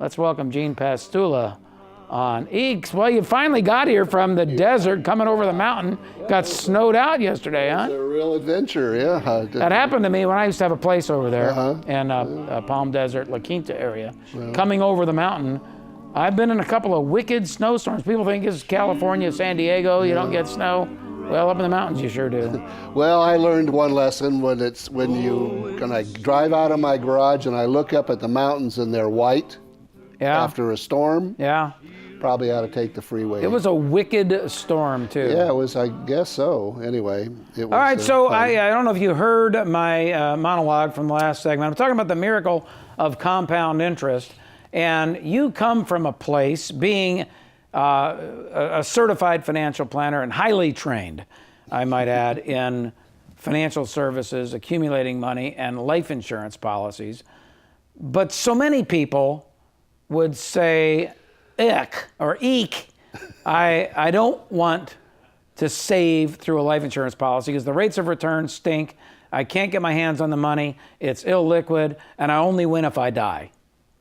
Let's welcome Gene Pastula on. Eeks, well, you finally got here from the desert, coming over the mountain. Got snowed out yesterday, huh? It's a real adventure, yeah. That happened to me when I used to have a place over there in Palm Desert, La Quinta area. Coming over the mountain, I've been in a couple of wicked snowstorms. People think it's California, San Diego, you don't get snow. Well, up in the mountains, you sure do. Well, I learned one lesson when I drive out of my garage and I look up at the mountains and they're white after a storm. Yeah. Probably ought to take the freeway. It was a wicked storm, too. Yeah, it was, I guess so. Anyway, it was. All right, so I don't know if you heard my monologue from the last segment. I'm talking about the miracle of compound interest. And you come from a place being a certified financial planner and highly trained, I might add, in financial services, accumulating money, and life insurance policies. But so many people would say, ick, or eek, I don't want to save through a life insurance policy because the rates of return stink. I can't get my hands on the money. It's illiquid, and I only win if I die.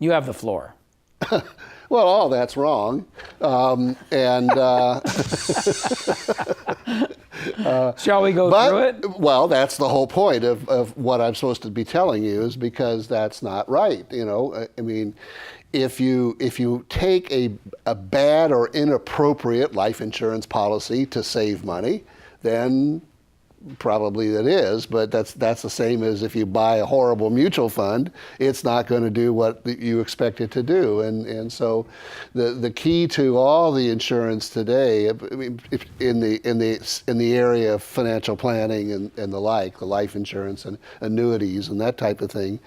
You have the floor. Well, all that's wrong. Shall we go through it? Well, that's the whole point of what I'm supposed to be telling you, is because that's not right. You know, I mean, if you take a bad or inappropriate life insurance policy to save money, then probably it is, but that's the same as if you buy a horrible mutual fund, it's not going to do what you expect it to do. And so the key to all the insurance today, I mean, in the area of financial planning and the like, the life insurance and annuities and that type of thing,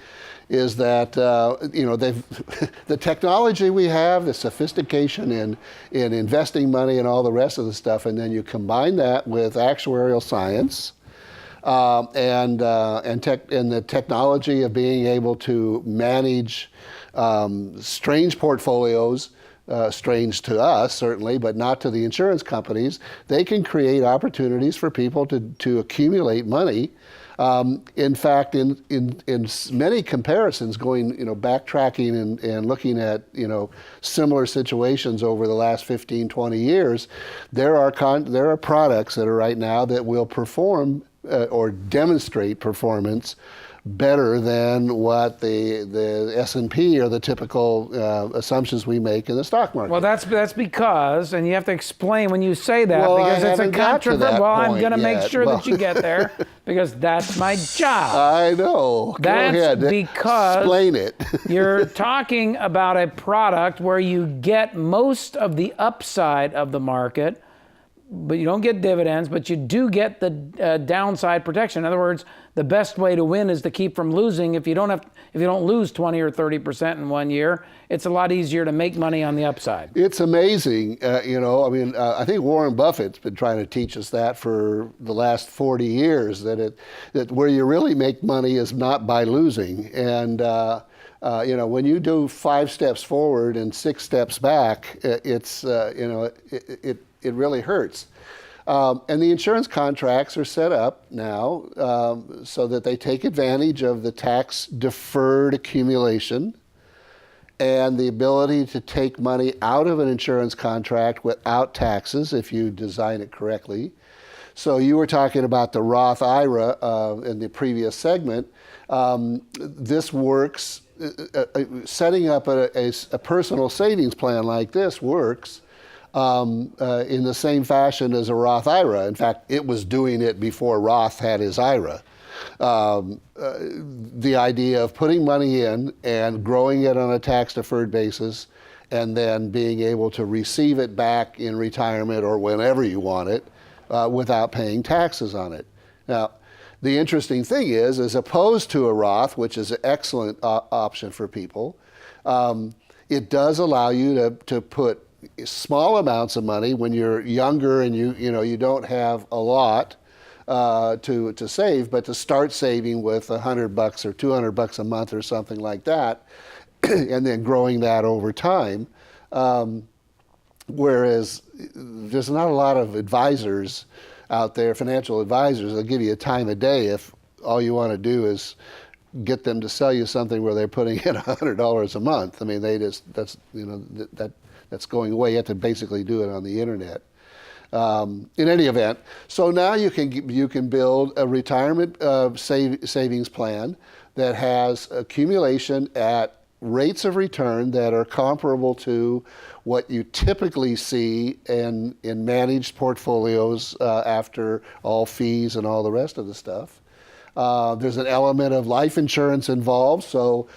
is that the technology we have, the sophistication in investing money and all the rest of the stuff, and then you combine that with actuarial science and the technology of being able to manage strange portfolios. Strange to us, certainly, but not to the insurance companies. They can create opportunities for people to accumulate money. In fact, in many comparisons, backtracking and looking at, similar situations over the last 15, 20 years, there are products that are right now that will perform or demonstrate performance better than what the S&P or the typical assumptions we make in the stock market. Well, that's because, and you have to explain when you say that, because it's a controversial. Well, I'm going to make sure that you get there, because that's my job. I know. That's Go ahead. because explain it. You're talking about a product where you get most of the upside of the market, but you don't get dividends, but you do get the downside protection. In other words, the best way to win is to keep from losing. If you don't lose 20 or 30% in 1 year, it's a lot easier to make money on the upside. It's amazing, I think Warren Buffett's been trying to teach us that for the last 40 years, that where you really make money is not by losing. And when you do 5 steps forward and 6 steps back, it really hurts. And the insurance contracts are set up now so that they take advantage of the tax-deferred accumulation and the ability to take money out of an insurance contract without taxes if you design it correctly. So you were talking about the Roth IRA in the previous segment. This works, setting up a personal savings plan like this works in the same fashion as a Roth IRA. In fact, it was doing it before Roth had his IRA. The idea of putting money in and growing it on a tax-deferred basis and then being able to receive it back in retirement or whenever you want it without paying taxes on it. Now, the interesting thing is, as opposed to a Roth, which is an excellent option for people, it does allow you to put small amounts of money when you're younger and you don't have a lot to save, but to start saving with $100 or $200 a month or something like that, and then growing that over time. Whereas there's not a lot of advisors out there, financial advisors, that'll give you a time of day if all you want to do is get them to sell you something where they're putting in $100 a month. I mean, that's going away. You have to basically do it on the internet. In any event, so now you can build a retirement savings plan that has accumulation at rates of return that are comparable to what you typically see in managed portfolios after all fees and all the rest of the stuff. There's an element of life insurance involved, so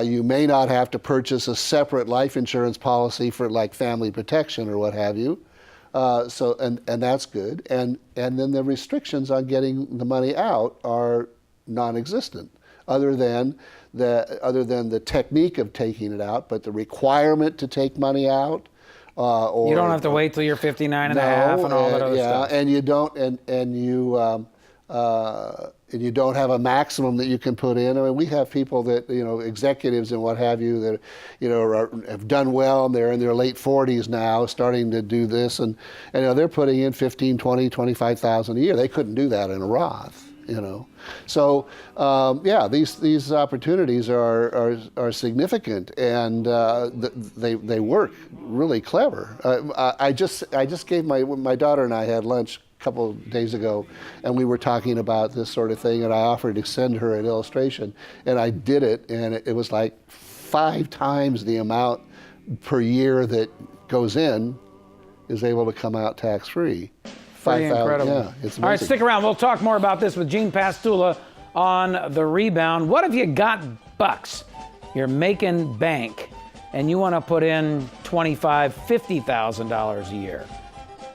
you may not have to purchase a separate life insurance policy for like family protection or what have you. And that's good. And then the restrictions on getting the money out are non-existent, other than the technique of taking it out, but the requirement to take money out. Or you don't have to wait till you're 59 and a half and all that other stuff. And you don't, and you don't have a maximum that you can put in. I mean, we have people that, executives and what have you that, have done well, and they're in their late 40s now, starting to do this, and they're putting in 15, 20, 25,000 a year. They couldn't do that in a Roth. So these opportunities are significant, and they work really clever. I just gave my daughter and I had lunch a couple of days ago, and we were talking about this sort of thing, and I offered to send her an illustration, and I did it, and it was like 5 times the amount per year that goes in is able to come out tax-free. Pretty incredible. Yeah, it's amazing. All right, stick around. We'll talk more about this with Gene Pastula on The Rebound. What if you got bucks? You're making bank, and you want to put in $25,000, $50,000 a year.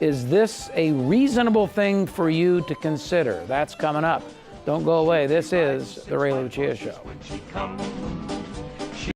Is this a reasonable thing for you to consider? That's coming up. Don't go away. This is The Ray Lucia Show.